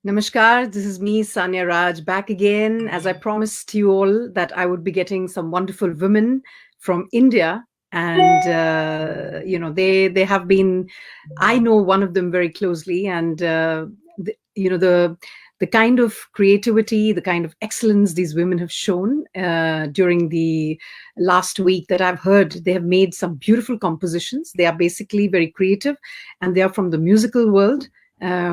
Namaskar, this is me, Sanya Raj, back again. As I promised you all that I would be getting some wonderful women from India, and they have been. I know one of them very closely, and the kind of creativity, the kind of excellence these women have shown during the last week that I've heard. They have made some beautiful compositions. They are basically very creative, and they are from the musical world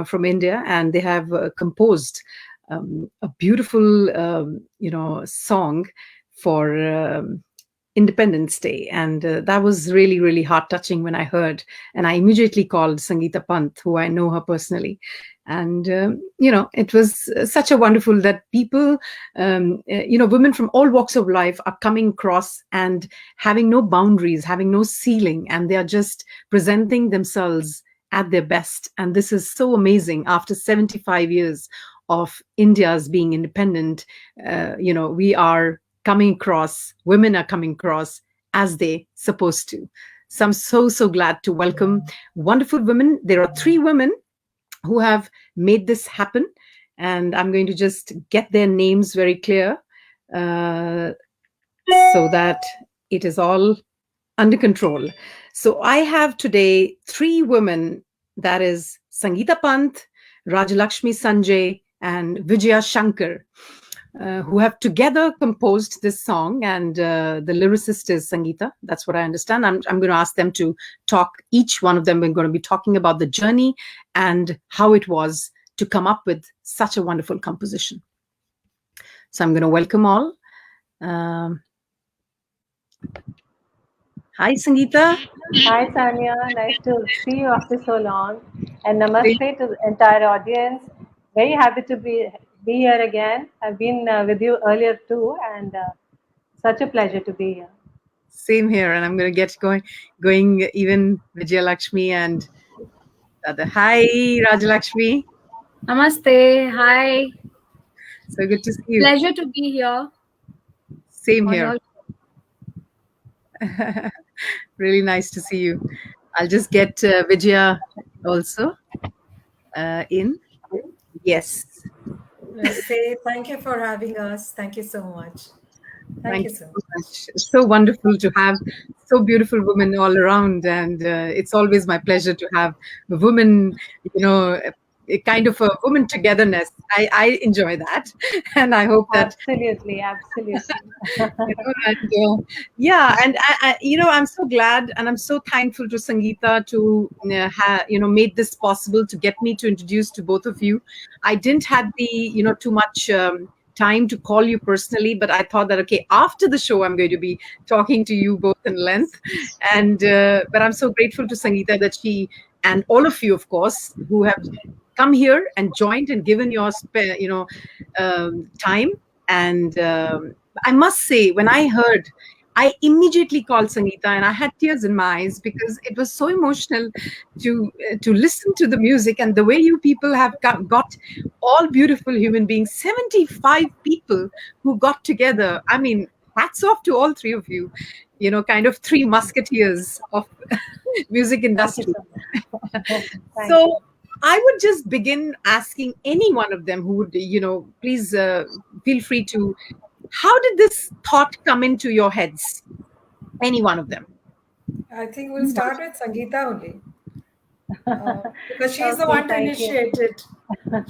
from India, and they have composed a beautiful, song for Independence Day, and that was really, really heart touching when I heard. And I immediately called Sangeeta Pant, who I know her personally, and it was such a wonderful that people, women from all walks of life are coming across and having no boundaries, having no ceiling, and they are just presenting themselves at their best. And this is so amazing. After 75 years of India's being independent, we are coming across, women are coming across as they supposed to. So I'm so glad to welcome wonderful women. There are 3 women who have made this happen, and I'm going to just get their names very clear so that it is all under control. So I have today 3 women, that is Sangeeta Pant, Rajalakshmi Sanjay, and Vijaya Shankar, who have together composed this song. And the lyricist is Sangeeta. That's what I understand. I'm going to ask them to talk. Each one of them, we're going to be talking about the journey and how it was to come up with such a wonderful composition. So I'm going to welcome all. Hi, Sangeeta. Hi, Sanya. Nice to see you after so long. And namaste to the entire audience. Very happy to be here again. I've been with you earlier too, and such a pleasure to be here. Same here, and I'm going to get going even Vijaya Lakshmi and other. Hi, Rajalakshmi. Namaste. Hi. So good to see you. Pleasure to be here. Same here. Really nice to see you. I'll just get Vijaya also in. Yes. Namaste. Thank you for having us. Thank you so much. Thank you so much. So wonderful to have so beautiful women all around, and it's always my pleasure to have women, a kind of a woman togetherness. I enjoy that, and I hope that absolutely. I'm so glad and I'm so thankful to Sangeeta to made this possible to get me to introduce to both of you. I didn't have the too much time to call you personally, but I thought that okay, after the show I'm going to be talking to you both in length, and but I'm so grateful to Sangeeta that she and all of you, of course, who have come here and joined and given your time. And I must say, when I heard, I immediately called Sangeeta, and I had tears in my eyes because it was so emotional to listen to the music and the way you people have got all beautiful human beings, 75 people who got together. I mean, hats off to all 3 of you. Kind of 3 musketeers of music industry. So I would just begin asking any one of them who would, please feel free to. How did this thought come into your heads? Any one of them. I think we'll start with Sangeeta only. Because she's the one to initiate it.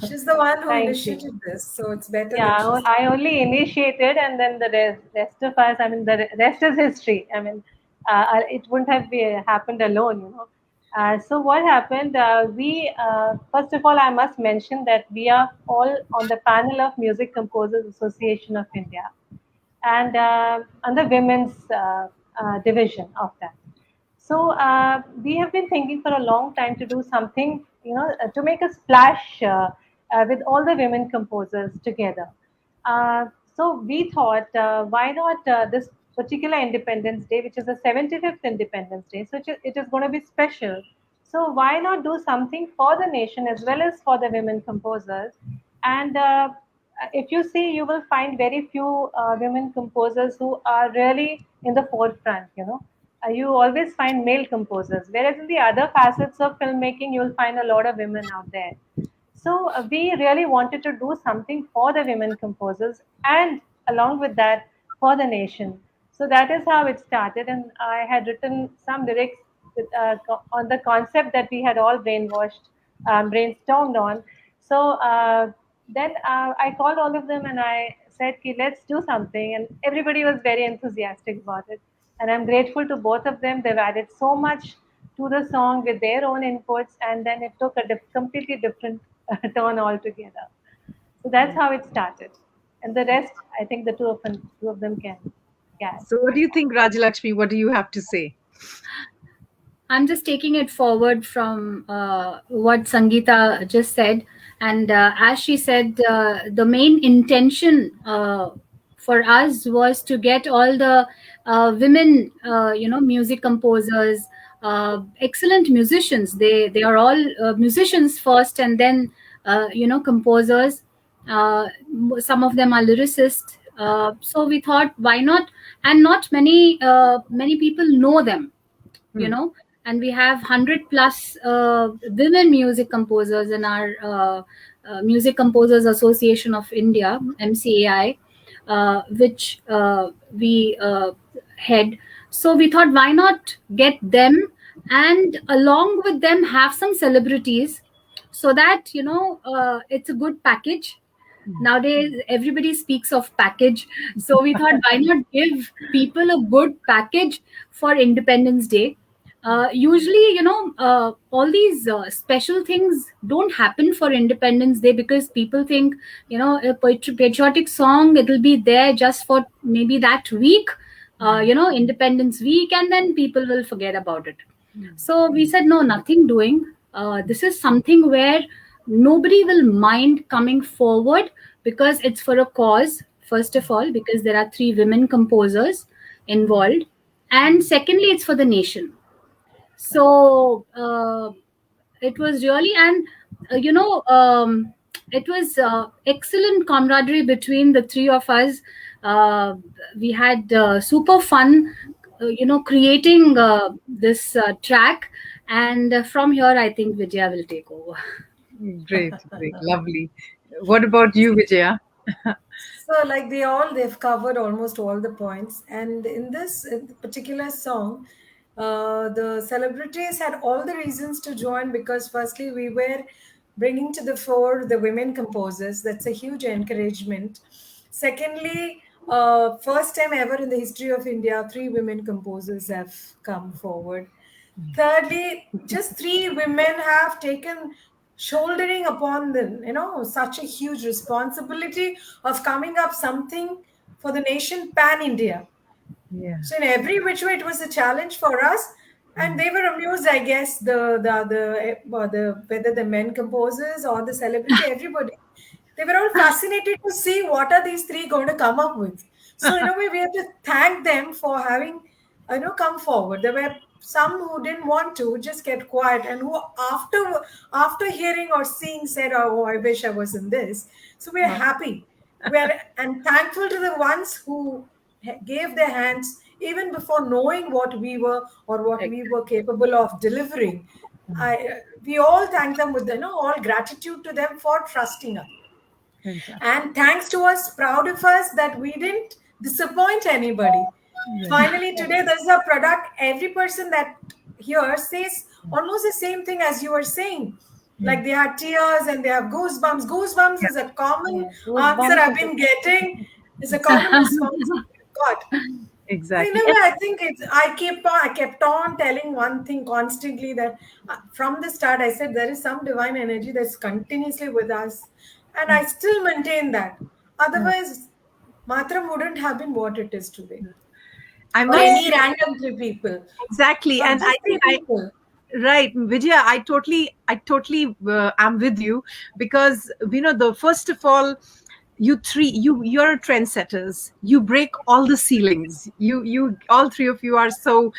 She's the one who initiated this, so it's better. Yeah, I only initiated, and then the rest of us. I mean, the rest is history. I mean, it wouldn't have happened alone, So what happened? First of all, I must mention that we are all on the panel of Music Composers Association of India, and on the women's division of that. So we have been thinking for a long time to do something, to make a splash with all the women composers together. So we thought, why not this particular Independence Day, which is the 75th Independence Day, so it is going to be special. So why not do something for the nation as well as for the women composers? And if you see, you will find very few women composers who are really in the forefront, you always find male composers, whereas in the other facets of filmmaking, you'll find a lot of women out there. So we really wanted to do something for the women composers and along with that for the nation. So that is how it started, and I had written some lyrics on the concept that we had all brainstormed on. So then I called all of them and I said, "Okay, let's do something," and everybody was very enthusiastic about it. And I'm grateful to both of them. They've added so much to the song with their own inputs, and then it took a completely different turn altogether. So that's how it started, and the rest, I think, the two of them can guess. So, what do you think, Rajalakshmi? What do you have to say? I'm just taking it forward from what Sangeeta just said. And as she said, the main intention for us was to get all the women, music composers, excellent musicians. They are all musicians first, and then composers. Some of them are lyricists. So we thought, why not? And not many people know them, and we have 100 plus women music composers in our Music Composers Association of India, MCAI, which we head. So we thought, why not get them, and along with them have some celebrities, so that it's a good package. Nowadays everybody speaks of package, so we thought, why not give people a good package for Independence Day. Usually, all these special things don't happen for Independence Day, because people think, a patriotic song, it'll be there just for maybe that week, Independence Week, and then people will forget about it. So we said, no, nothing doing. This is something where nobody will mind coming forward, because it's for a cause, first of all, because there are 3 women composers involved, and secondly, it's for the nation. So it was really, and it was excellent camaraderie between the 3 of us. We had super fun creating this track, and from here I think Vijaya will take over. Great, lovely. What about you, Vijaya? So, like they've covered almost all the points. And in this particular song, the celebrities had all the reasons to join, because firstly, we were bringing to the fore the women composers. That's a huge encouragement. Secondly, first time ever in the history of India, 3 women composers have come forward. Thirdly, just 3 women have taken shouldering upon them, such a huge responsibility of coming up something for the nation pan India. Yeah. So in every which way, it was a challenge for us, and they were amused, I guess, the whether the men composers or the celebrity, everybody, they were all fascinated to see what are these 3 going to come up with. So in a way, we have to thank them for having come forward. There were some who didn't want to, just kept quiet, and who after hearing or seeing said, "Oh, I wish I was in this." So we're happy. And thankful to the ones who gave their hands even before knowing what we were or what we were capable of delivering. We all thank them with all gratitude to them for trusting us. And thanks to us, proud of us that we didn't disappoint anybody. Finally, today there's a product. Every person that here says almost the same thing as you were saying. Like they have tears and they have goosebumps. Goosebumps is a common answer I've been getting. It's a common response I've got. Exactly. In a way, I think I kept on telling one thing constantly, that from the start I said there is some divine energy that's continuously with us, and I still maintain that. Otherwise, Matram wouldn't have been what it is today. Or any random 3 people. Exactly, and I think right, Vijaya, I totally am with you, because the first of all, you're trendsetters. You break all the ceilings. You all 3 of you are so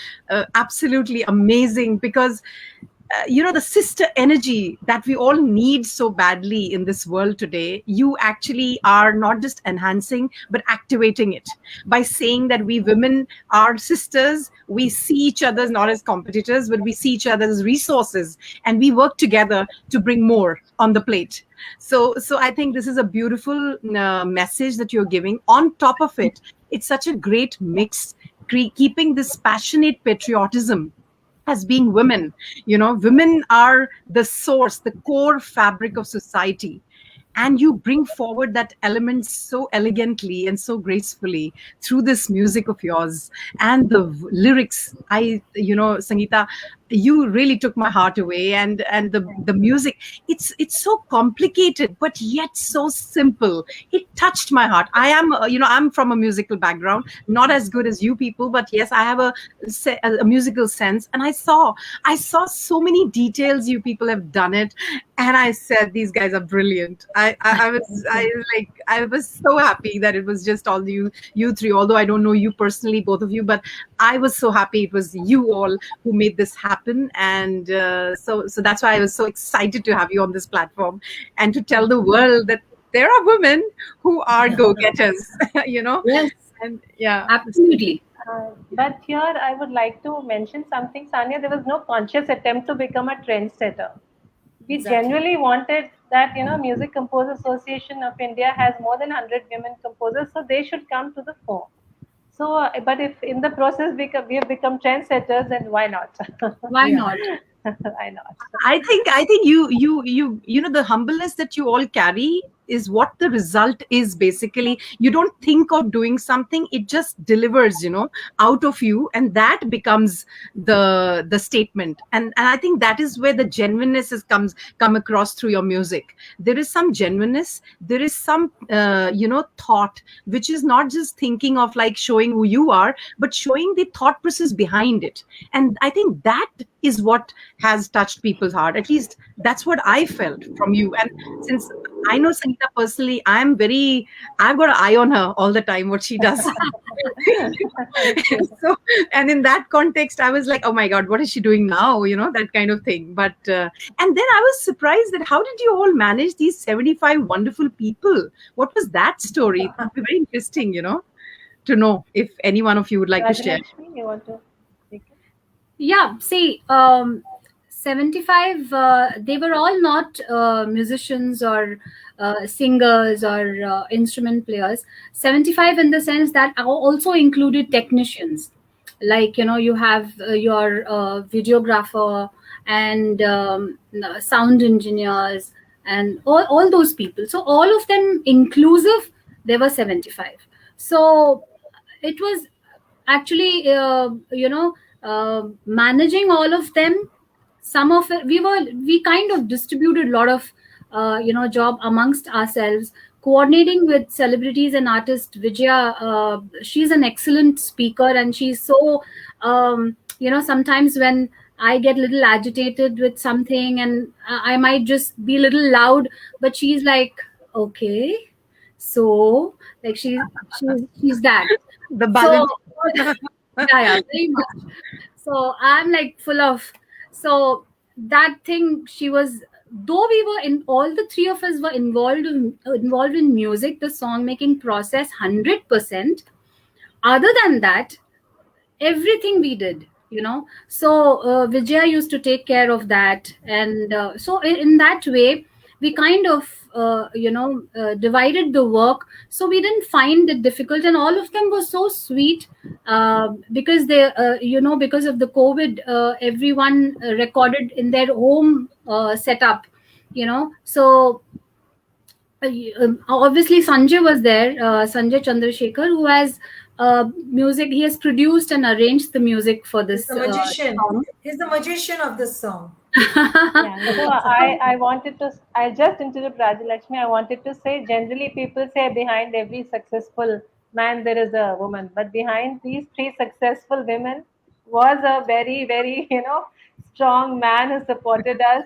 absolutely amazing, because the sister energy that we all need so badly in this world today, you actually are not just enhancing but activating it by saying that we women are sisters. We see each other not as competitors, but we see each other as resources, and we work together to bring more on the plate. So I think this is a beautiful message that you're giving. On top of it, it's such a great mix, keeping this passionate patriotism as being women. Women are the source, the core fabric of society, and you bring forward that element so elegantly and so gracefully through this music of yours. And the lyrics, Sangeeta, you really took my heart away. And the music, it's so complicated but yet so simple. It touched my heart. I'm from a musical background, not as good as you people, but yes, I have a musical sense, and I saw so many details. You people have done it, and I said, these guys are brilliant. I was so happy that it was just all you three. Although I don't know you personally, both of you, but I was so happy it was you all who made this happen. And so that's why I was so excited to have you on this platform and to tell the world that there are women who are go-getters. Yes, And yeah, absolutely. But here I would like to mention something, Sanya. There was no conscious attempt to become a trendsetter. We Exactly. genuinely wanted that, Music Composers Association of India has more than 100 women composers, so they should come to the fore. So, but if in the process we have become trendsetters, then why not? Why Yeah. not? Why not? I think you know the humbleness that you all carry is what the result is. Basically, you don't think of doing something, it just delivers, out of you, and that becomes the statement. And I think that is where the genuineness has come across through your music. There is some genuineness, there is some thought, which is not just thinking of like showing who you are, but showing the thought process behind it. And I think that is what has touched people's heart. At least that's what I felt from you. And since I know Sangeeta personally, I've got an eye on her all the time, what she does. Thank you. So, and in that context, I was like, oh my God, what is she doing now? That kind of thing. But, and then I was surprised that how did you all manage these 75 wonderful people? What was that story? It would be very interesting, to know if any one of you would like to share. Rajalakshmi, you want to take it? Yeah, see, 75, they were all not musicians or singers or instrument players. 75 in the sense that also included technicians. Like, you have your videographer and sound engineers and all those people. So all of them inclusive, there were 75. So it was actually, managing all of them. Some of it we kind of distributed a lot of job amongst ourselves, coordinating with celebrities and artists. Vijaya, she's an excellent speaker, and she's so sometimes when I get a little agitated with something, and I might just be a little loud, but she's like, okay, so like she's that. The So balance. yeah, very much. So I'm like full of, so that thing she was, though we were in, all the three of us were involved in music, the song making process 100%. Other than that, everything we did, so Vijaya used to take care of that. And so in that way we kind of divided the work, so we didn't find it difficult. And all of them were so sweet, because they because of the COVID, everyone recorded in their home setup, so obviously Sanjay was there, Sanjay Chandrasekhar, who has music. He has produced and arranged the music for He's this the magician. song. He's the magician of this song. Yeah, so I wanted to, I just interrupt Rajalakshmi. I wanted to say, generally people say behind every successful man there is a woman, but behind these three successful women was a very, very, strong man who supported us,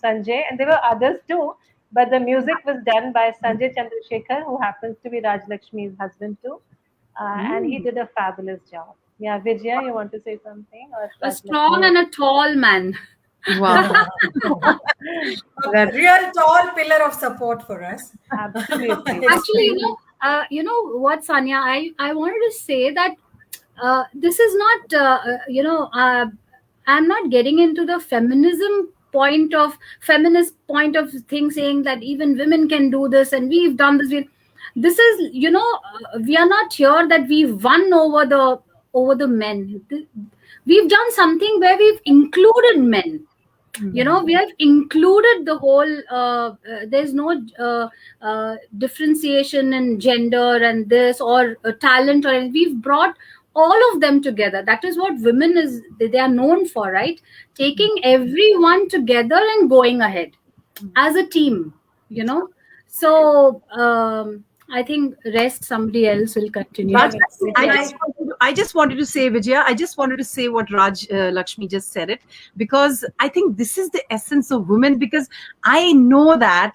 Sanjay, and there were others too. But the music was done by Sanjay Chandrasekhar, who happens to be Rajalakshmi's husband too, and he Mm. did a fabulous job. Yeah, Vijaya, you want to say something, or A strong Rajalakshmi? and a tall man. Wow. A real tall pillar of support for us. Absolutely. Actually, you know what, Sanya, I wanted to say that this is not I'm not getting into the feminist point of thing, saying that even women can do this and we've done this. This is, we are not here that we've won over the men. We've done something where we've included men. We have included the whole there's no differentiation in gender and this, or talent, or anything. We've brought all of them together. That is what women is, they are known for, right? Taking everyone together and going ahead as a team, so I think rest somebody else will continue. Raj, Vijaya. I just wanted to say, Vijaya, I just wanted to say what Raj Lakshmi just said it, because I think this is the essence of women. Because I know that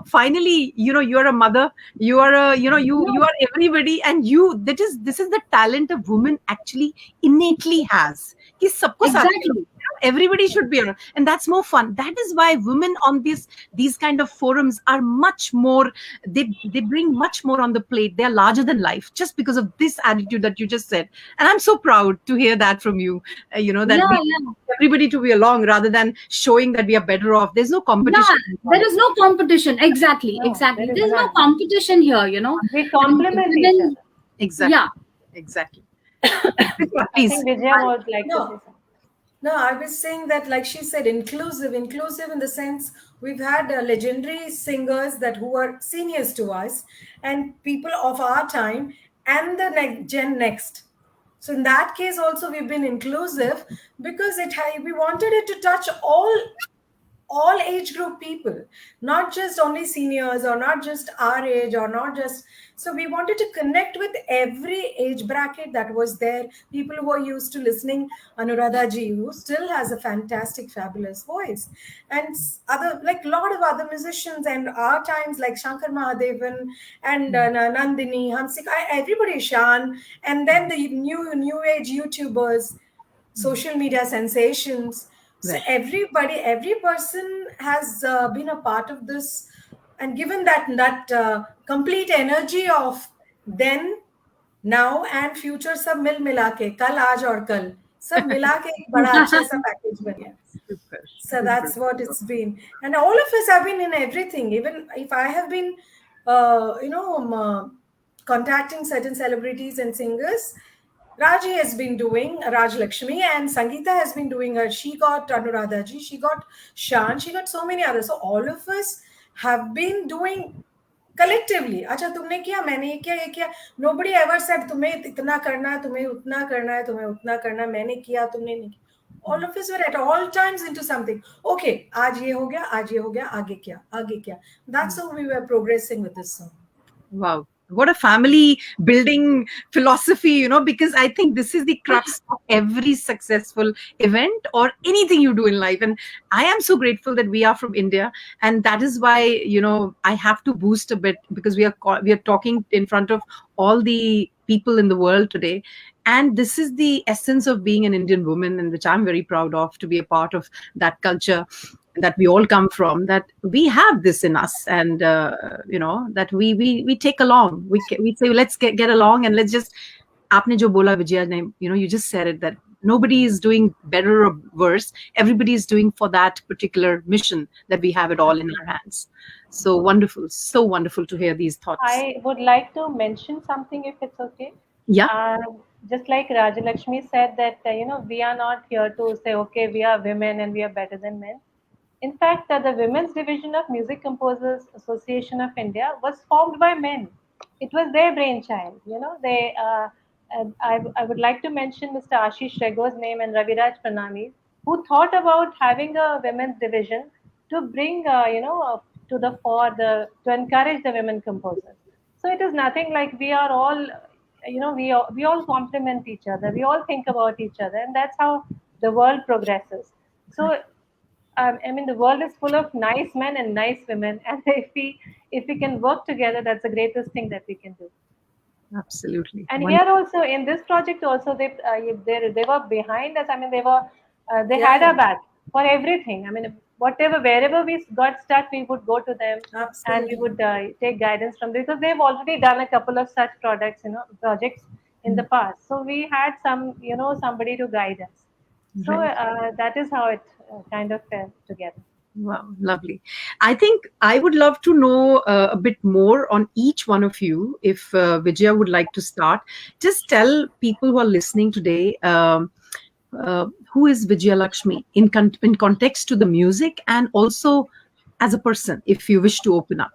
finally, you're a mother, you are you are everybody, and this is the talent a woman actually innately has. कि सबको साथ में, Exactly. everybody should be around, and that's more fun. That is why women on these kind of forums are much more, they bring much more on the plate. They are larger than life just because of this attitude that you just said, and I'm so proud to hear that from you. That Yeah, we yeah. want everybody to be along rather than showing that we are better off. There's no Yeah, competition. there is no competition. Exactly, No, exactly. there is There's no none. competition here, We complement each women, other. Exactly. yeah. Exactly. I Please. think Vijaya would like to say No, something. no, I was saying that, like she said, inclusive in the sense we've had legendary singers that who are seniors to us and people of our time and the next. So in that case, also we've been inclusive because we wanted it to touch all age group people, not just only seniors or not just our age or not just. So we wanted to connect with every age bracket that was there, people who are used to listening Anuradha ji, who still has a fantastic fabulous voice, and other, like a lot of other musicians and our times, like Shankar Mahadevan and Nandini, Hansika, everybody, Shan, and then the new age YouTubers, social media sensations. So Right. every person has been a part of this, and given that complete energy of then, now and future, सब मिल मिला के, कल आज और कल सब मिला के एक बड़ा अच्छा सा पैकेज बन गया. Super. So Super. that's what it's been. And all of us have been in everything. Even if I have been, contacting certain celebrities and singers, Raji has been doing, Raj Lakshmi, and Sangeeta has been doing her. She got Anuradha ji, she got Shan, she got so many others. So all of us have been doing collectively. अच्छा तुमने किया, मैंने ये किया. Nobody ever said तुम्हें इतना करना है, तुम्हें उतना करना है, तुम्हें उतना करना है, मैंने किया, तुमने नहीं किया. All of us were at all times into something. Okay, आज ये हो गया, आज ये हो गया, आगे क्या. That's how we were progressing with this song. Wow. What a family building philosophy, because I think this is the crux of every successful event or anything you do in life. And I am so grateful that we are from India. And that is why, I have to boost a bit, because we are talking in front of all the people in the world today. And this is the essence of being an Indian woman, and which I'm very proud of, to be a part of that culture that we all come from, that we have this in us, and that we take along, we say let's get along, and let's just, आपने जो बोला विजया ने, you just said it, that nobody is doing better or worse, everybody is doing for that particular mission, that we have it all in our hands. So wonderful to hear these thoughts. I would like to mention something, if it's okay. Yeah. Just like Rajalakshmi said that we are not here to say, okay, we are women and we are better than men. In fact, the Women's Division of Music Composers Association of India was formed by men. It was their brainchild. They. And I would like to mention Mr. Ashish Rego's name and Raviraj Pranami, who thought about having a women's division to bring, to the fore, to encourage the women composers. So it is nothing like we are all, we all complement each other. We all think about each other, and that's how the world progresses. So I mean, the world is full of nice men and nice women, and if we can work together, that's the greatest thing that we can do. Absolutely. And here also in this project also they were behind us. I mean, they Yeah, had our yeah. back. for everything. I mean, whatever, wherever we got stuck, we would go to them and we Absolutely. would take guidance from them because they've already done a couple of such projects in the past. So we had somebody to guide us. So Right. that is how it kind of fell together. Wow, lovely. I think I would love to know a bit more on each one of you. If Vijaya would like to start, just tell people who are listening today who is Vijaya Lakshmi in context to the music and also as a person, if you wish to open up.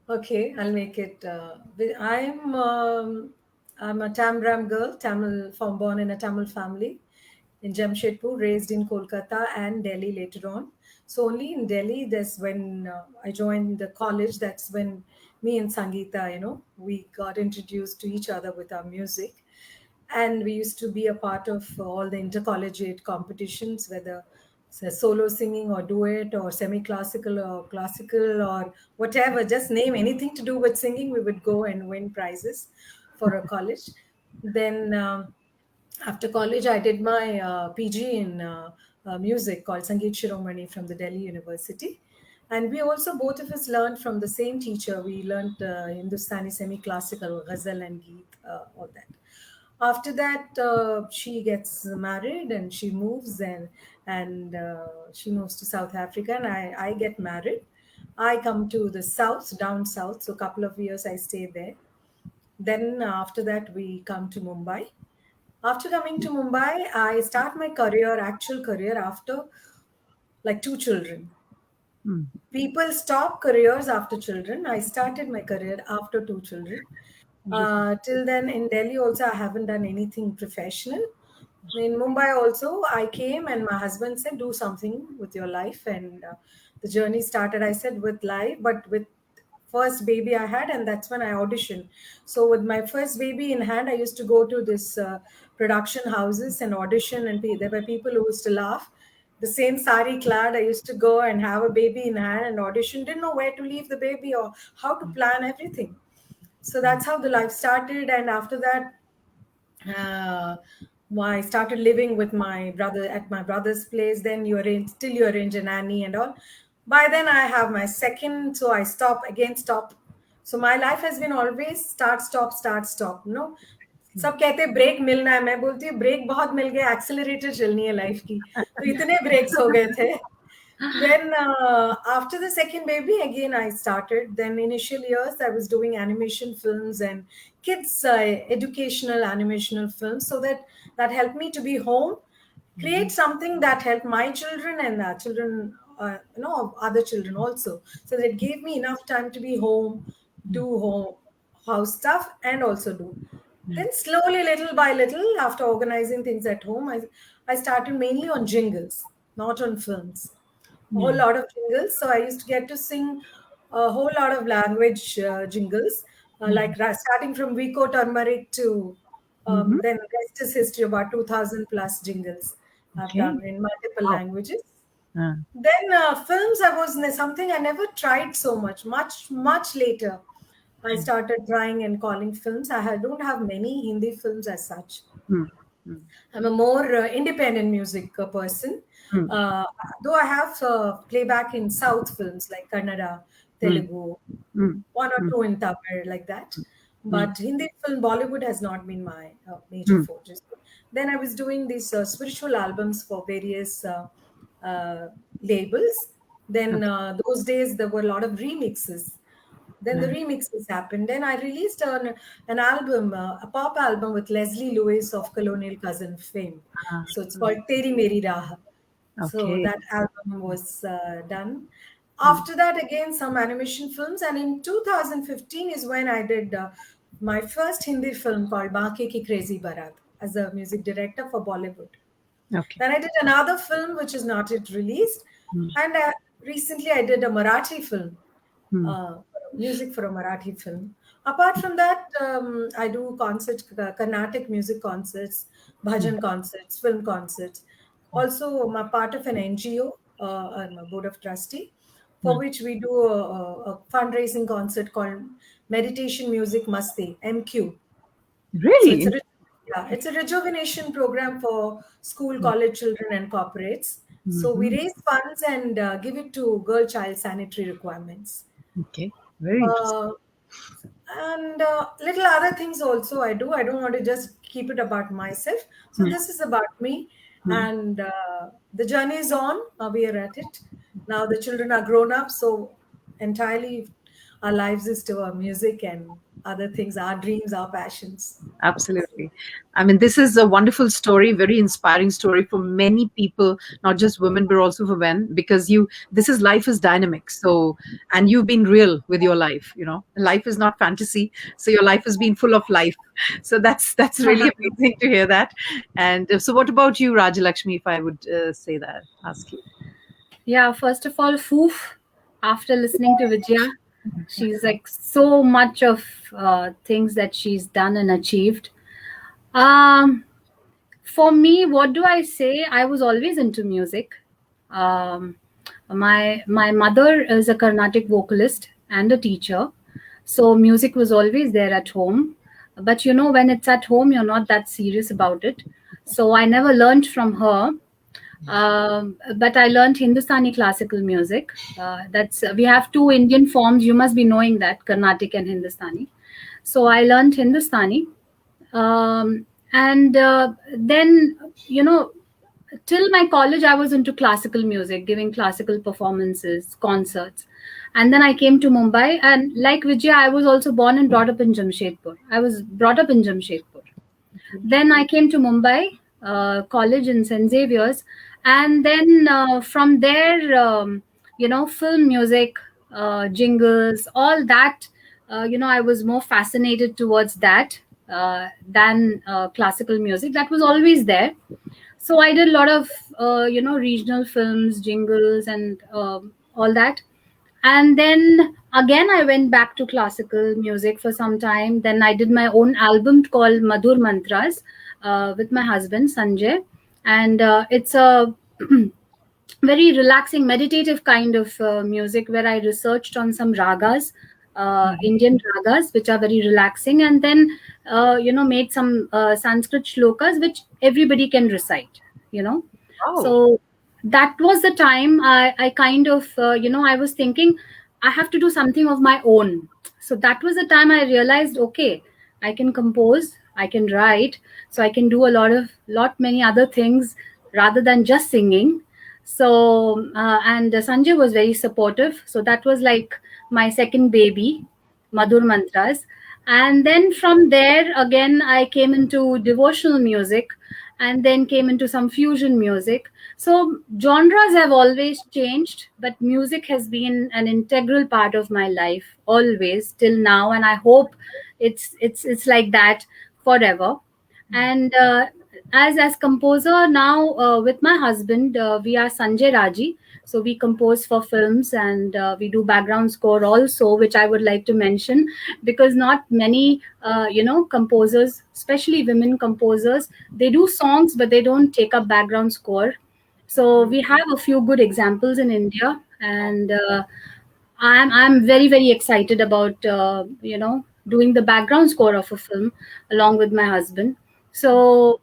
Okay, I'll make it. I'm a Tamram girl, Tamil, from born in a Tamil family in Jamshedpur, raised in Kolkata and Delhi later on. So only in Delhi, that's when I joined the college. That's when me and Sangeeta, we got introduced to each other with our music, and we used to be a part of all the intercollegiate competitions, whether it's a solo singing or duet or semi-classical or classical or whatever, just name anything to do with singing, we would go and win prizes for a college. Then after college I did my PG in music called Sangeet Shiromani from the Delhi University, and we also both of us learned from the same teacher. We learned Hindustani semi-classical, ghazal and geet, all that. After that, she gets married and she moves, and she moves to South Africa, and I get married. I come to the south, down south, so a couple of years I stay there. Then after that, we come to Mumbai. After coming to Mumbai, I start my career, actual career, after like two children. Mm. People stop careers after children. I started my career after two children. Till then, in Delhi also, I haven't done anything professional. In Mumbai also, I came and my husband said, "Do something with your life," and the journey started. I said, "With life," but with first baby I had, and that's when I auditioned. So with my first baby in hand, I used to go to this production houses and audition, and there were people who used to laugh. The same sari clad, I used to go and have a baby in hand and audition. Didn't know where to leave the baby or how to plan everything. So that's how the life started. And after that, uh, I started living with my brother at my brother's place. Then you arrange a nanny and all. By then I have my second, so I stop. So my life has been always start stop. No, सब कहते हैं break मिलना है, मैं बोलती हूँ break बहुत मिल गया, एक्सेलरेटर चलनी है लाइफ की, तो इतने ब्रेक्स हो गए थे. Then after the second baby, again I started. Then initial years I was doing animation films and kids educational animational films, so that helped me to be home, create something that helped my children and children, of other children also. So that gave me enough time to be home, do home house stuff, and also do. Then slowly, little by little, after organizing things at home, I started mainly on jingles, not on films. A whole lot of jingles. So I used to get to sing a whole lot of language jingles, starting from Vico Turmeric to Mhm. then rest is history, about 2000 plus jingles I've Okay. done in multiple Wow. languages. Uh, Then films, I was something I never tried so much later. I started trying and calling films. Don't have many Hindi films as such. mm, mm, I'm a more independent music person. mm, Uh, though I have playback in South films like Kannada, mm, Telugu, mm, one or mm, two in Tamil, like that. mm, But Hindi film, Bollywood has not been my major mm. forte. Then I was doing these spiritual albums for various uh, labels. Then Okay. those days there were a lot of remixes. Then the Right. remixes happened. Then I released an album, a pop album with Leslie Lewis of Colonial Cousin fame. Ah, So it's called Teri Meri Raah. So okay. that album was done. Mm. After that, again, some animation films. And in 2015 is when I did my first Hindi film called Baake Ki Crazy Bharat as a music director for Bollywood. Okay. Then I did another film which is not yet released. Mm, And recently I did a Marathi film, mm, uh, music for a Marathi film. Apart from that, I do concerts, Carnatic music concerts, mm, bhajan concerts, film concerts. Also, I'm a part of an NGO, I'm a board of trustee, for mm. which we do a fundraising concert called Meditation Music Masti, MQ. So it's Really? a Yeah, it's a rejuvenation program for school, college children, and corporates. So we Mhm. raise funds and give it to girl child sanitary requirements. Okay, very interesting. Uh, and little other things also I do. I don't want to just keep it about myself. So Hmm, this is about me, hmm. and the journey is on. We are at it now. The children are grown up, so entirely our lives is to our music and other things, our dreams, our passions. Absolutely. I mean, this is a wonderful story, very inspiring story for many people, not just women, but also for men, because this is life is dynamic. So, and you've been real with your life, life is not fantasy. So your life has been full of life. So that's really amazing to hear that. And so what about you, Rajalakshmi, if I would say that, ask you? Yeah, first of all, Foof, after listening to Vijaya, she's like so much of things that she's done and achieved. Um, for me, what do I say? I was always into music. Um, my mother is a Carnatic vocalist and a teacher, so music was always there at home. But when it's at home, you're not that serious about it. So I never learned from her. But I learned Hindustani classical music. That's we have two Indian forms. You must be knowing that Carnatic and Hindustani. So I learned Hindustani, and then till my college I was into classical music, giving classical performances, concerts, and then I came to Mumbai. And like Vijay, I was also born and brought up in Jamshedpur. I was brought up in Jamshedpur. Then I came to Mumbai, college in St. Xavier's, and then from there, film music, jingles, all that. I was more fascinated towards that than classical music. That was always there. So I did a lot of regional films, jingles, and all that. And then again I went back to classical music for some time. Then I did my own album called Madhur Mantras with my husband Sanjay, and it's a very relaxing meditative kind of music where I researched on some ragas, Indian ragas, which are very relaxing, and then made some Sanskrit shlokas which everybody can recite, you know Wow. so that was the time I kind of I was thinking I have to do something of my own. So that was the time I realized, okay, I can compose, I can write, so I can do a lot many other things rather than just singing. So and Sanjay was very supportive, so that was like my second baby, Madhur Mantras. And then from there again I came into devotional music, and then came into some fusion music. So genres have always changed, but music has been an integral part of my life always till now, and I hope it's like that forever. And as composer now, with my husband, we are Sanjay Raji. So we compose for films, and we do background score also, which I would like to mention, because not many composers, especially women composers, they do songs but they don't take up background score. So we have a few good examples in India, and I'm very very excited about doing the background score of a film along with my husband. So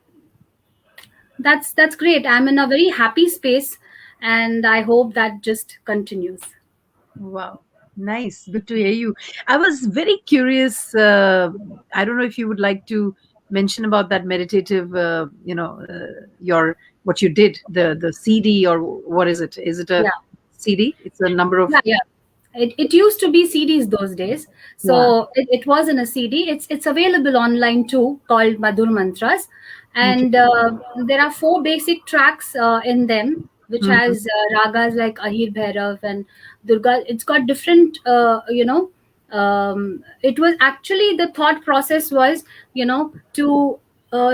that's great. I'm in a very happy space, and I hope that just continues. Wow. Nice. Good to hear you. I was very curious. I don't know if you would like to mention about that meditative, your what you did, the CD, or what is it? Is it a Yeah. CD? It's a number of. Yeah, yeah. It used to be CDs those days. Yeah. So it was in a CD. It's available online too, called Madhur Mantras. Okay. And there are four basic tracks in them, which Mhm. has ragas like Ahir Bhairav and Durga. It's got different, it was actually, the thought process was, to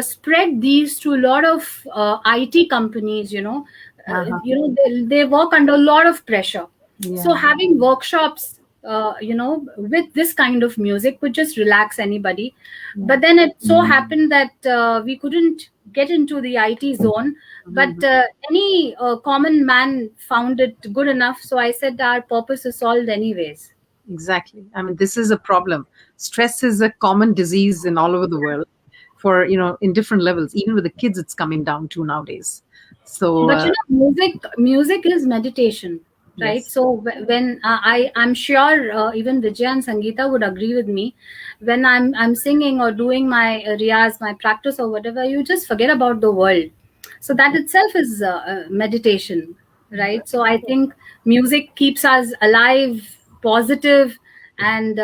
spread these to a lot of IT companies, Uh-huh. they work under a lot of pressure. So Yeah. having workshops, with this kind of music would just relax anybody. Yeah. But then it so happened that we couldn't get into the IT zone. But Mhm. any common man found it good enough. So I said our purpose is solved anyways. Exactly. I mean, this is a problem. Stress is a common disease in all over the world. for, in different levels. Even with the kids, it's coming down to nowadays. So But music is meditation, right? yes. So when I'm sure even Vijay and Sangeeta would agree with me. When I'm singing or doing my riyaz, my practice or whatever, you just forget about the world. So that itself is meditation, right? So I think music keeps us alive, positive, and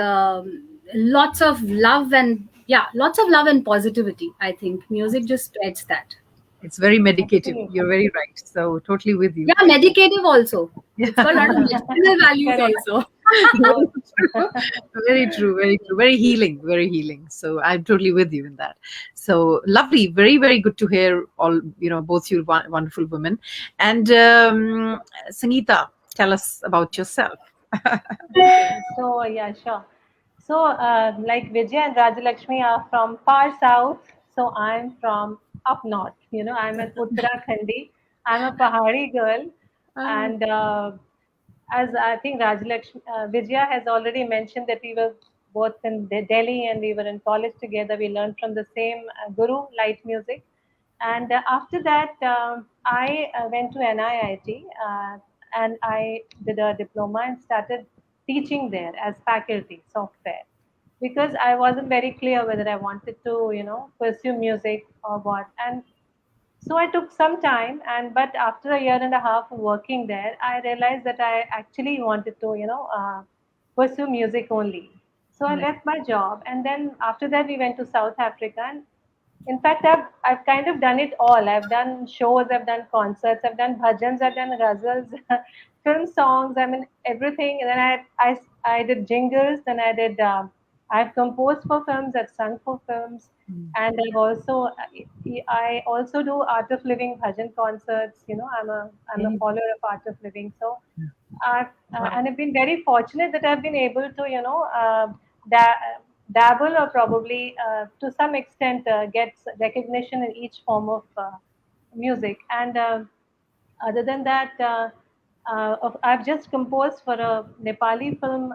lots of love, and yeah, lots of love and positivity. I think music just spreads that. It's very medicative. You're Absolutely. very right. So totally with you. Yeah, medicative also. It's got a lot of medicinal values Correct. also. Very Yes. true. Very true. Very true. Very healing. Very healing. So I'm totally with you in that. So lovely. Very, very good to hear all, both you wonderful women. And Sangeeta, tell us about yourself. Okay. So yeah, sure. So like Vijay and Rajalakshmi are from far south, so I'm from up north. I'm an Uttarakhandi. I'm a Pahari girl, and as I think Rajalakshmi, Vijaya has already mentioned that we were both in Delhi and we were in college together. We learned from the same guru, light music. And after that, I went to NIIT and I did a diploma and started teaching there as faculty software because I wasn't very clear whether I wanted to, pursue music or what. And so I took some time, and but after a year and a half of working there, I realized that I actually wanted to, pursue music only. So I Right. left my job, and then after that we went to South Africa. And in fact, I've kind of done it all. I've done shows, I've done concerts, I've done bhajans, I've done ghazals, film songs. I mean everything. And then I did jingles. Then I did. I've composed for films. I've sung for films, Mm. and I also do art of living bhajan concerts. I'm a Okay. follower of art of living. So Yeah. Wow. and I've been very fortunate that I've been able to, da- dabble or probably to some extent get recognition in each form of music. And other than that, I've just composed for a Nepali film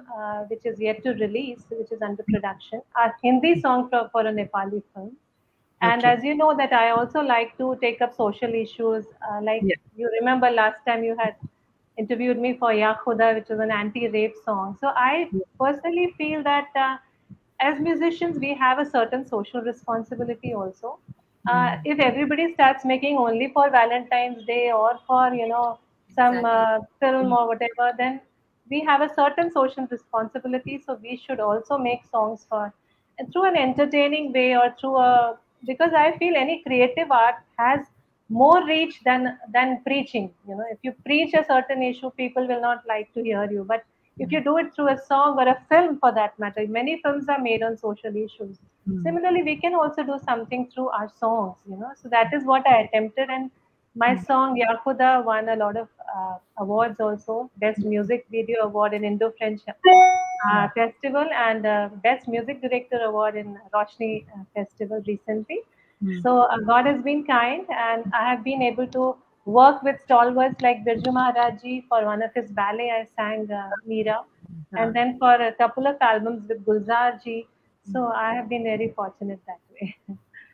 which is yet to release, which is under production, a Hindi song for a Nepali film. And Okay. as you know, that I also like to take up social issues. Like Yeah. you remember last time you had interviewed me for Ya Khuda, which was an anti-rape song. So I Yeah. personally feel that as musicians, we have a certain social responsibility also. Mm. If everybody starts making only for Valentine's Day or for some Exactly. film or whatever, then we have a certain social responsibility. So we should also make songs for and through an entertaining way or through a because I feel any creative art has more reach than preaching. If you preach a certain issue, people will not like to hear you. But if you do it through a song or a film for that matter, many films are made on social issues. Mm. Similarly, we can also do something through our songs. So that is what I attempted. And my Mm. song Yakuda won a lot of awards also. Best Music Video Award in Indo-French Mm. Festival and Best Music Director Award in Roshni Festival recently. Mm. So God has been kind, and I have been able to work with stalwarts like Birju Maharaj ji. For one of his ballet, I sang Meera, Yeah. and then for a couple of albums with Gulzar ji. So I have been very fortunate that way.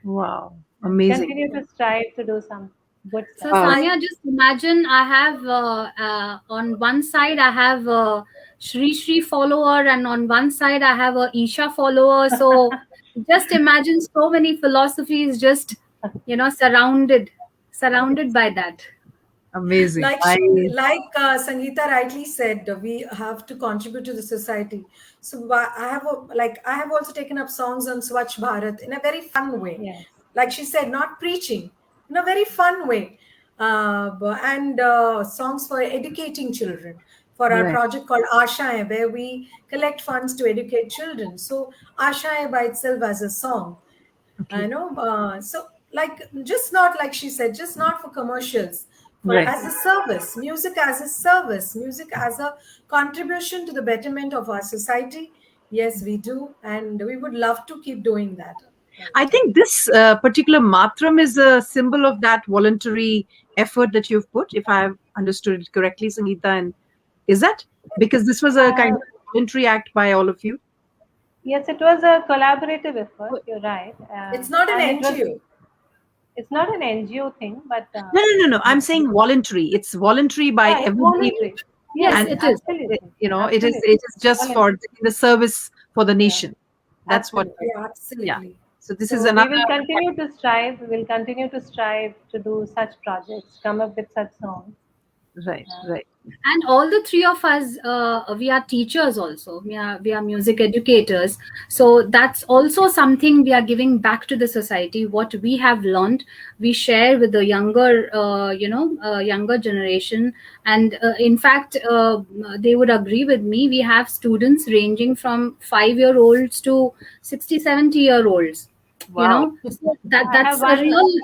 Wow. And Amazing. continue to strive to do some good So stuff. Wow. Sanya, just imagine I have on one side I have a Shri follower, and on one side I have a Isha follower. So just imagine so many philosophies just surrounded by that. Amazing. Like I she, like Sangeeta rightly said, we have to contribute to the society. So I have also taken up songs on Swachh Bharat in a very fun way. Yes. Like she said, not preaching, in a very fun way, and songs for educating children. For our right. project called Ashaye, where we collect funds to educate children. So Ashaye by itself as a song. I Okay. know. So, like, just not like she said, just not for commercials, for Right. as a service, music as a service, music as a contribution to the betterment of our society. Yes, we do, and we would love to keep doing that. I Right. think this particular matram is a symbol of that voluntary effort that you've put, if I've understood it correctly, Sangeeta. And is that because this was a kind Uh, of voluntary act by all of you? Yes, it was a collaborative effort. You're right, It's not an and it was. NGO. It's not an NGO thing, but No, no, no, no. I'm saying voluntary. It's voluntary by yeah, it's everybody, voluntary. Yes, Yes, and it is. absolutely, it absolutely is just for voluntary. the service for the Yeah, nation. That's what. absolutely. Yeah, Yeah. absolutely. So this is So we another. will continue to strive. We will continue to strive to do such projects, come up with such songs. Right, Uh, right. And all the three of us, we are teachers also. We are music educators. So that's also something we are giving back to the society. What we have learned, we share with the younger, younger generation. And in fact, they would agree with me. We have students ranging from 5-year-olds to 60, 70-year-olds. Wow. So I have that's a one. real.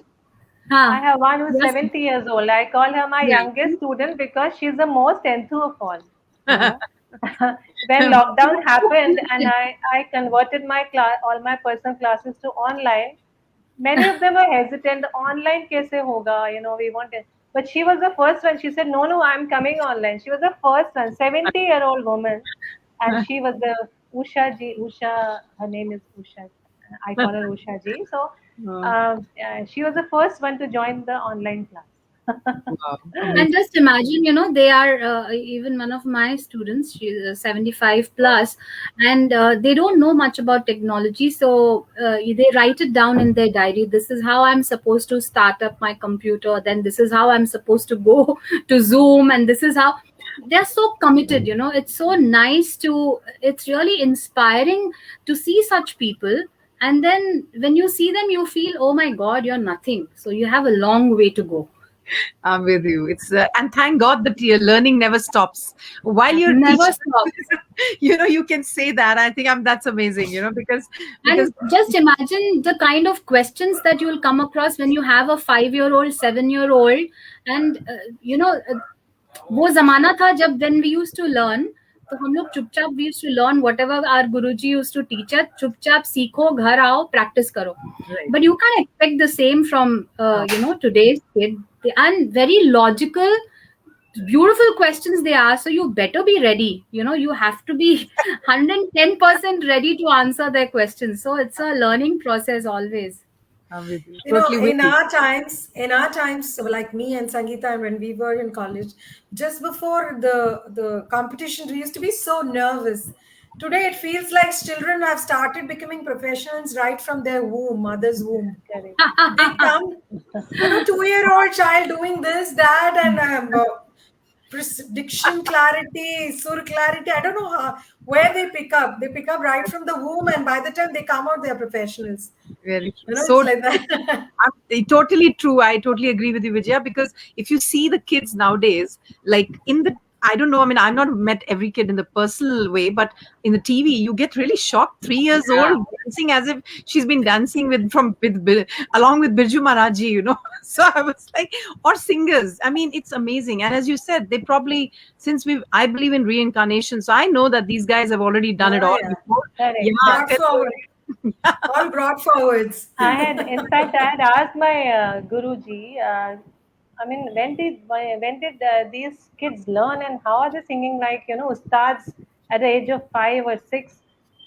I Huh. have one who's Yes. 70 years old. I call her my Yeah. youngest student because she's the most enthu of all. You know, when lockdown happened and I converted my class, all my personal classes to online. Many of them were hesitant. Online kaise hoga? We wanted. But she was the first one. She said, "No, no, I'm coming online." She was the first one, 70-year-old woman, and she was the Usha ji. Usha, her name is Usha. I call her Usha ji. So Oh, she was the first one to join the online class. wow. And Amazing. just imagine, they are even one of my students, she's 75 plus, and they don't know much about technology. So they write it down in their diary. This is how I'm supposed to start up my computer. Then this is how I'm supposed to go to Zoom. And this is how they're so committed. It's so nice it's really inspiring to see such people. And then when you see them, you feel, oh my God, you're nothing. So you have a long way to go. I'm with you. It's and thank God that your learning never stops while you're Never teaching. stop. You can say that. I think that's amazing. Because And just imagine the kind of questions that you will come across when you have a 5-year-old, 7-year-old, and वो जमाना था जब when we used to learn, तो हम लोग चुपचाप we used to learn whatever our guruji used to teach us. चुपचाप सीखो, घर आओ, practice करो. right. But you can't expect the same from today's kid. They are very logical, beautiful questions they ask, so you better be ready. You have to be 110% ready to answer their questions. So it's a learning process always. I'm with you. You know, Totally with you. in our times, so like me and Sangeeta, when we were in college, just before the competition, we used to be so nervous. Today, it feels like children have started becoming professionals right from their womb, mother's womb. Correct. They come, 2-year-old child doing this, that, and diction clarity, sur clarity. I don't know where they pick up. They pick up right from the womb, and by the time they come out, they're professionals. Very true. It's So like that. totally true. I totally agree with you, Vijaya, because if you see the kids nowadays, like I don't know, I mean, I've not met every kid in the personal way, but in the TV, you get really shocked. 3 years Yeah. old, dancing as if she's been dancing along with Birju Maharaji. So I was like, or singers. I mean, it's amazing. And as you said, they probably, I believe in reincarnation. So I know that these guys have already done it Oh, all yeah. before. Correct. Yeah. Brought forward. All brought forwards. In fact, I had asked my Guruji. I mean, when did these kids learn, and how are they singing like ustads at the age of 5 or 6?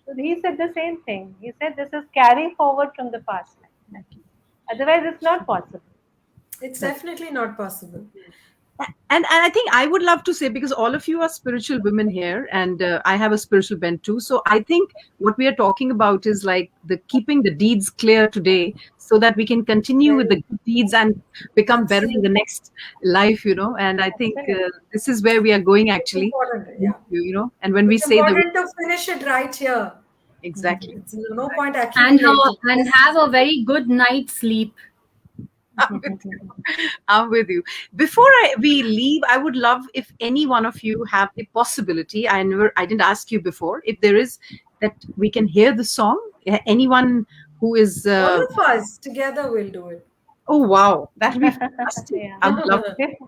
So he said the same thing. He said this is carry forward from the past life. Otherwise, it's not possible. It's definitely not possible. And I think I would love to say, because all of you are spiritual women here, and I have a spiritual bent too. So I think what we are talking about is like the keeping the deeds clear today, so that we can continue with the Very, good deeds and become better in the absolutely. next life. And I think Absolutely. this is where we are going It's actually. important. Yeah. And when we It's say the important to finish it right here. exactly. It's no point and accumulating. have a very good night's sleep. I'm with you. I'm with you. Before we leave, I would love if any one of you have the possibility. I didn't ask you before. If there is that we can hear the song. Anyone who is. All of us together will do it. Oh wow, that would be fantastic. Yeah. I would love.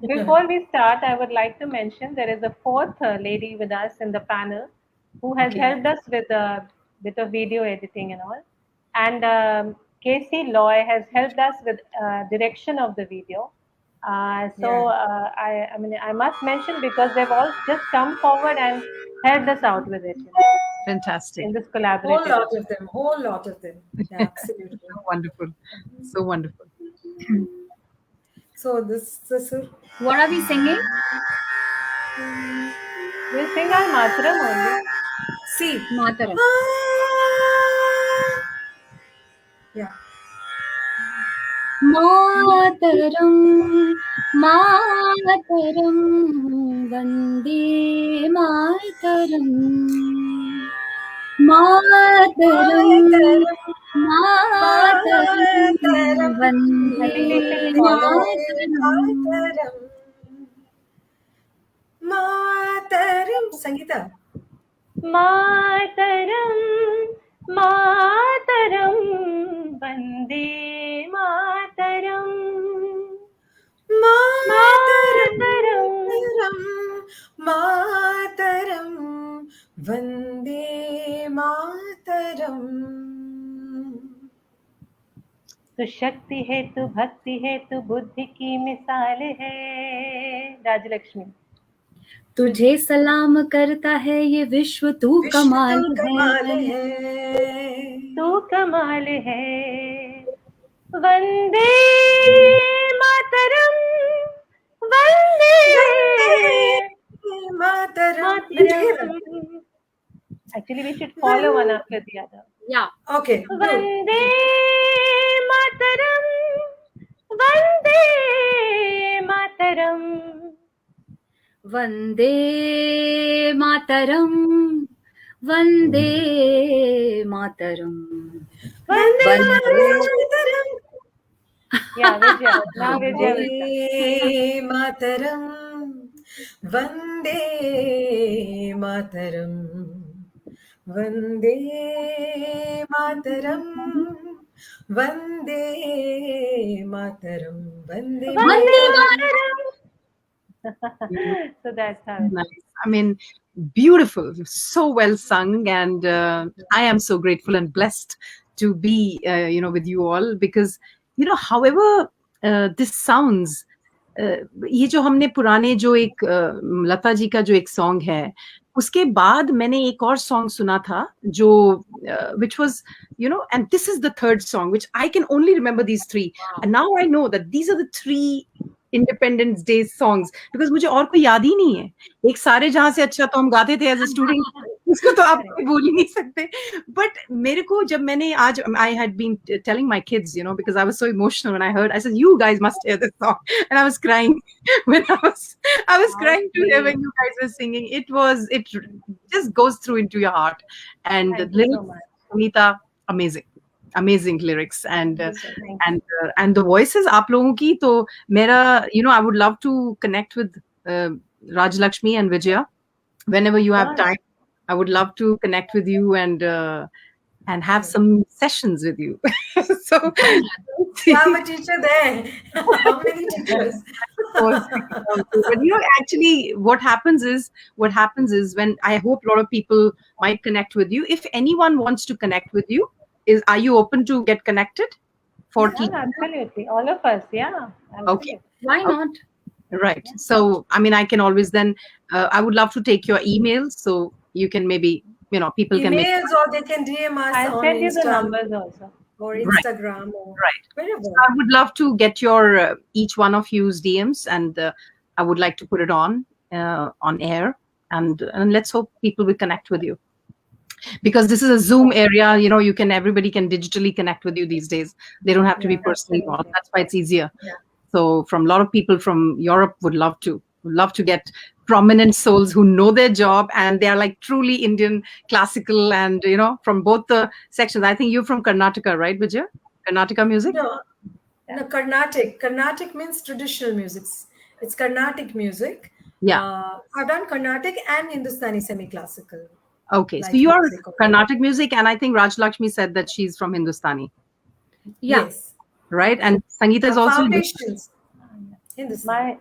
Before we start, I would like to mention there is a fourth lady with us in the panel who has Okay. helped us with a bit of video editing and all. And Casey Loy has helped us with direction of the video. Yeah. I mean, I must mention because they've all just come forward and helped us out with it. Fantastic. in this Whole collaborative lot effort. of them. Whole lot of them. Yeah, absolutely. So wonderful. So wonderful. So this What are we singing? We'll sing our Mataram only. see. Mataram. Yeah. Mataram, Mataram, Vande Mataram. Mataram, Mataram, I think we should Vande follow. Mataram. Mataram. Sangeeta. Mataram, Mataram, Vande Mataram. Mataram. Mataram, Mataram. Vande Mataram. तू शक्ति है, तू भक्ति है, तू बुद्धि की मिसाल है. राजलक्ष्मी. तुझे सलाम करता है ये विश्व, तू विश्व कमाल तू कमाल है. है. तू कमाल है. वंदे मातरम, वंदे Mataram. Mataram. Actually, we should follow one after the other. Yeah. Okay. Good. Vande Mataram, Vande Mataram. Vande Mataram, Vande Mataram. Vande Mataram. Yeah, Vijaya. Now Vijaya will start. Vande Mataram. Vande Mataram. Vande Mataram. Vande Vande Mataram. Mataram. So that's how it is. Nice. I mean, beautiful, so well sung, and I am so grateful and blessed to be, with you all, because however this sounds, ये जो हमने पुराने जो एक लता जी का जो एक song है, उसके बाद मैंने एक और सॉन्ग सुना था जो which was and this is the third song which I can only remember these three, and now I know that these are the three Independence Day songs, because मुझे और कोई याद ही नहीं है. एक सारे जहां से अच्छा तो हम गाते थे एज अ स्टूडेंट, उसको तो आप बोल ही नहीं सकते. बट मेरे को जब मैंने आज I had been telling my kids, because I was so emotional when I heard, I said, you guys must hear this song, and I was crying when I was crying to hear when you guys were singing. It just goes through into your heart, and the Thank you so lyrics, much. Sunita, amazing lyrics, and Thank you. and the voices आप लोगों की. तो मेरा I would love to connect with Raj Lakshmi and Vijaya whenever you have Sure. time. I would love to connect with you and have some sessions with you. So You have a teacher there. How many teachers? but actually what happens is when I hope a lot of people might connect with you. If anyone wants to connect with you, are you open to get connected for Yeah, teaching? absolutely. All of us. Yeah. Absolutely. Why not? Right. So, I mean, I can always then, I would love to take your email, so you can maybe, people can make. Emails, or they can DM us I'll on send you the Insta numbers also. or Instagram or Right. wherever. I would love to get your each one of you's DMs, and I would like to put it on air, and let's hope people will connect with you, because this is a Zoom area. Everybody can digitally connect with you these days. They don't have to be personally involved. That's why it's easier. Yeah. So from a lot of people from Europe would love to get prominent souls who know their job, and they are like truly Indian classical, and from both the sections. I think you're from Karnataka, right, Vijay? Karnataka music? No, Carnatic. Carnatic means traditional music. It's Carnatic music. Yeah. I've done Carnatic and Hindustani semi-classical. Okay, so like you are music. Carnatic music, and I think Raj Lakshmi said that she's from Hindustani, Yeah. Yes. right? And Sangeeta is also Foundations. Hindustani.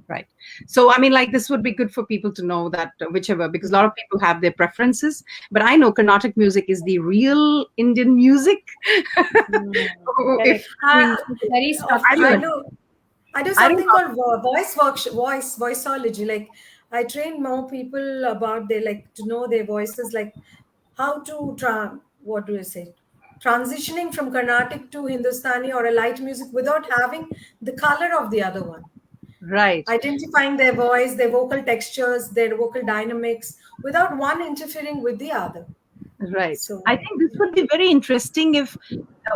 right. So, I mean, like, this would be good for people to know that whichever, because a lot of people have their preferences, but I know Carnatic music is the real Indian music. If Very stuff. I do something called voiceology. Like I train more people about they like to know their voices, like how to what do you say? Transitioning from Carnatic to Hindustani or a light music without having the color of the other one. Right. Identifying their voice, their vocal textures, their vocal dynamics without one interfering with the other. Right. So, I think this yeah. would be very interesting if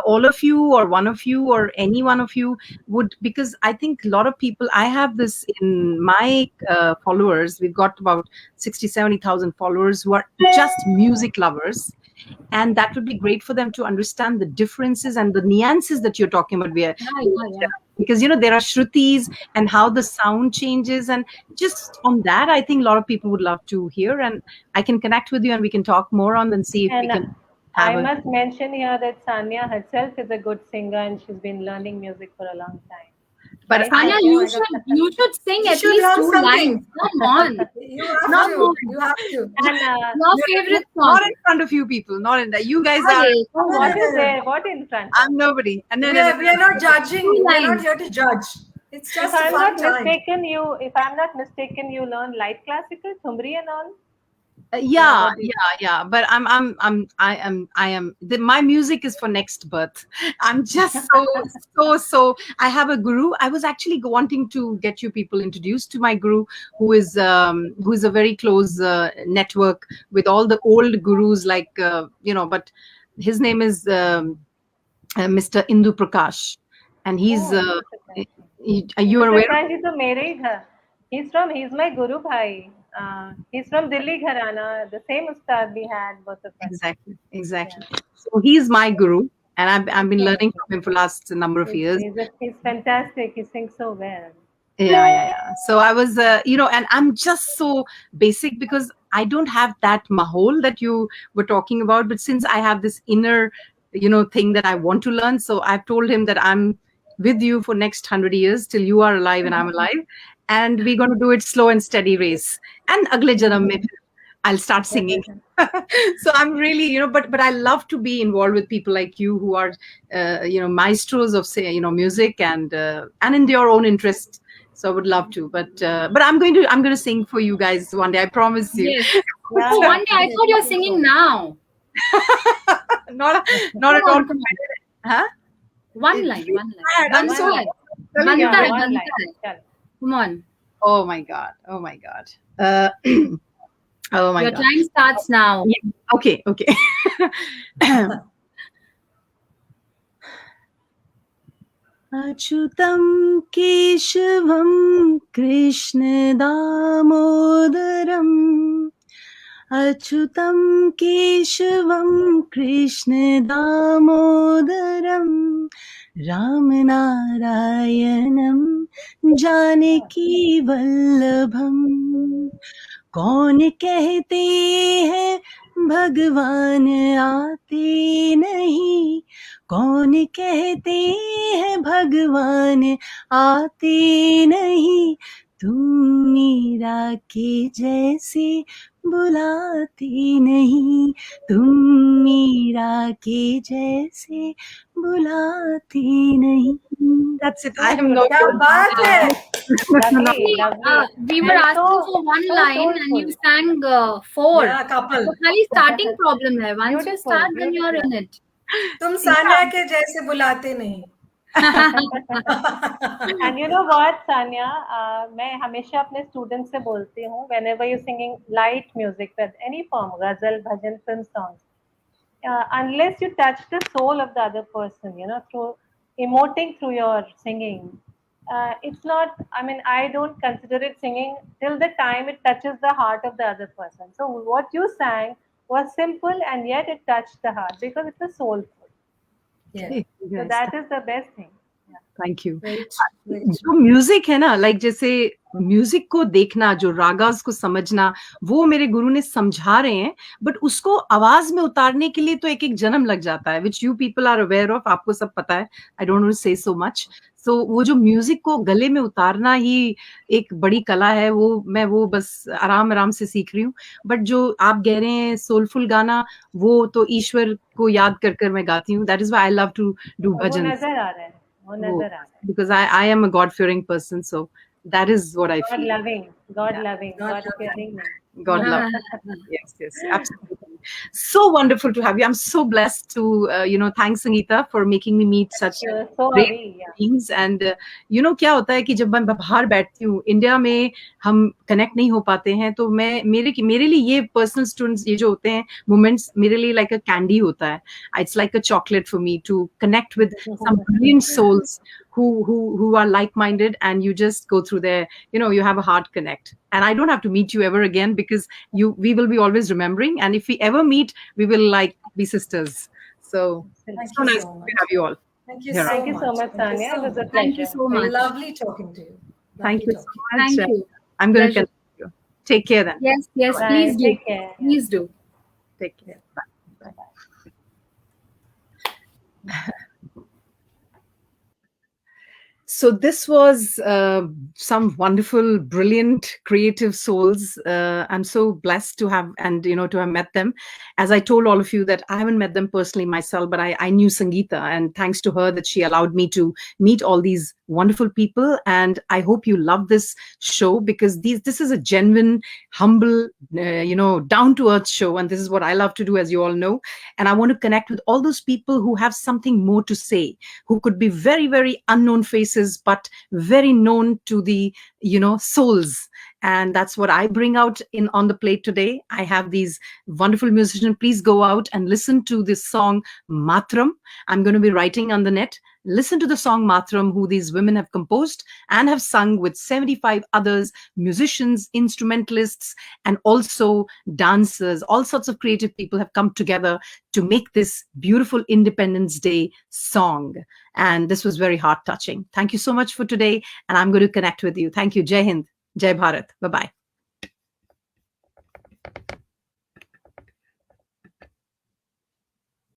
all of you or one of you or any one of you would, because I think a lot of people, I have this in my followers, we've got about 60, 70,000 followers who are just music lovers. And that would be great for them to understand the differences and the nuances that you're talking about. Yeah. Because there are shrutis and how the sound changes, and just on that I think a lot of people would love to hear, and I can connect with you and we can talk more on and see if we And can have I a. must mention here that Sanya herself is a good singer and she's been learning music for a long time. But Right, Sanya, I, Oh Sanya? my you God. should sing You at should least learn 2 lines. something. Come on. You have Come to. on. You have to. And Your favorite song. not in front of you people, not in that. You guys are. Hey, so come what on. is there? What in front of? I'm nobody. And no, We no, no, are, no, we are not no. judging. 2 We are not lines. here to judge. It's If just a I'm fun not time. mistaken, you learn light classical, thumri and all. Yeah, What do you? yeah. But I am. My music is for next birth. I'm just so. I have a guru. I was actually wanting to get you people introduced to my guru, who is a very close network with all the old gurus, like But his name is Mr. Indu Prakash, and he's. Oh, Indra Prakash. You Indra are aware of? Prakash ji to mere hi ghar. He's my guru bhai. He's from Delhi Gharana. The same ustad we had, both of us. Exactly, Yeah. exactly. So he's my guru, and I've been Okay. learning from him for last number of years. He's fantastic. He sings so well. Yeah. So I was, and I'm just so basic because I don't have that mahol that you were talking about. But since I have this inner, thing that I want to learn, so I've told him that I'm with you for next 100 years till you are alive and I'm alive, and we're going to do it slow and steady race. And agle janam mein phir I'll start singing. So I'm really, but I love to be involved with people like you who are, maestros of, say, music and in your own interest. So I would love to, but I'm going to sing for you guys one day. I promise you. Yes. Yeah, Oh, one day I definitely. thought you're singing now. not Come at all. on, come on. Huh? One line. I'm One so. line. telling you, Banta hai, one banta line. hai. Chal. Come on. Oh my God. Oh my God. Oh my Your God. time starts now. Yeah. Okay. अच्युतं केशवं कृष्णदामोदरम् अच्युतं केशवं कृष्णदामोदरम् रामनारायणं जानकी वल्लभम् कौन कहते हैं भगवान आते नहीं कौन कहते हैं भगवान आते नहीं तुम मीरा के जैसे बुलाते नहीं तुम मीरा के जैसे बुलाते नहीं. That's it. I am not. क्या बात है. Lovely, lovely. We were And asking for one so line and you soulful. sang 4. Yeah, couple. So खाली starting problem है. Once you Beautiful, start, then you're beautiful. in it. तुम सान्या के जैसे बुलाते नहीं. And you know what, Sanya? मैं हमेशा अपने students से बोलती हूँ, whenever you're singing light music with any form, ghazal, bhajan, film songs, unless you touch the soul of the other person, through emoting through your singing, it's not. I mean, I don't consider it singing till the time it touches the heart of the other person. So what you sang was simple and yet it touched the heart because it was soulful. Yeah. So that is the best thing. Thank you. Great. जो music है ना, like जैसे music को देखना, जो ragas को समझना, वो मेरे गुरु ने समझा रहे हैं, बट उसको आवाज में उतारने के लिए तो एक एक जन्म लग जाता है, which you people are aware of. आपको सब पता है. आई डोंट वांट टू से सो मच. सो वो जो म्यूजिक को गले में उतारना ही एक बड़ी कला है. वो बस आराम से सीख रही हूँ. बट जो आप कह रहे हैं सोलफुल गाना, वो तो ईश्वर को याद कर मैं गाती हूँ. That is why I love to do वो भजन. नजर आ रहा है. Because I am a God-fearing person, so That is what I God feel. loving, God Yeah. loving, God God love caring man. God love. Yes, yes, absolutely. So wonderful to have you. I'm so blessed to, thanks Sangeeta for making me meet such So are great we, yeah. beings. And क्या होता है कि जब मैं बाहर बैठती हूँ India में हम कनेक्ट नहीं हो पाते हैं तो मैं मेरे लिए ये पर्सनल स्टूडेंट्स ये जो होते हैं मोमेंट्स मेरे लिए लाइक अ कैंडी होता है it's like a chocolate for me to connect with some brilliant souls who are like-minded, and you just go through their, you have a heart connect. And I don't have to meet you ever again, because we will be always remembering, and if we ever meet we will like be sisters. So Thank so you nice so to much. have you all Thank you here. so Thank you so much. much, Thank you Sanya. so It was a much. Thank you pleasure. so much. Lovely talking to you. Thank Lovely you so talking. much. Thank you. I'm going to Pleasure. connect you. Take care then. Yes, yes, Bye. please do. Take care. Yeah. Please do. Take care. Bye. Bye-bye. So this was some wonderful, brilliant, creative souls. I'm so blessed to have, and to have met them. As I told all of you that I haven't met them personally myself, but I knew Sangeeta, and thanks to her that she allowed me to meet all these wonderful people. And I hope you love this show, because this is a genuine, humble, down to earth show, and this is what I love to do, as you all know. And I want to connect with all those people who have something more to say, who could be very, very unknown faces, but very known to the souls. And that's what I bring out in on the plate today. I have these wonderful musicians. Please go out and listen to this song Matram. I'm going to be writing on the net. Listen to the song Matram, who these women have composed and have sung with 75 others, musicians, instrumentalists, and also dancers. All sorts of creative people have come together to make this beautiful Independence Day song. And this was very heart touching. Thank you so much for today. And I'm going to connect with you. Thank you. Jai Hind. Jai Bharat. Bye-bye.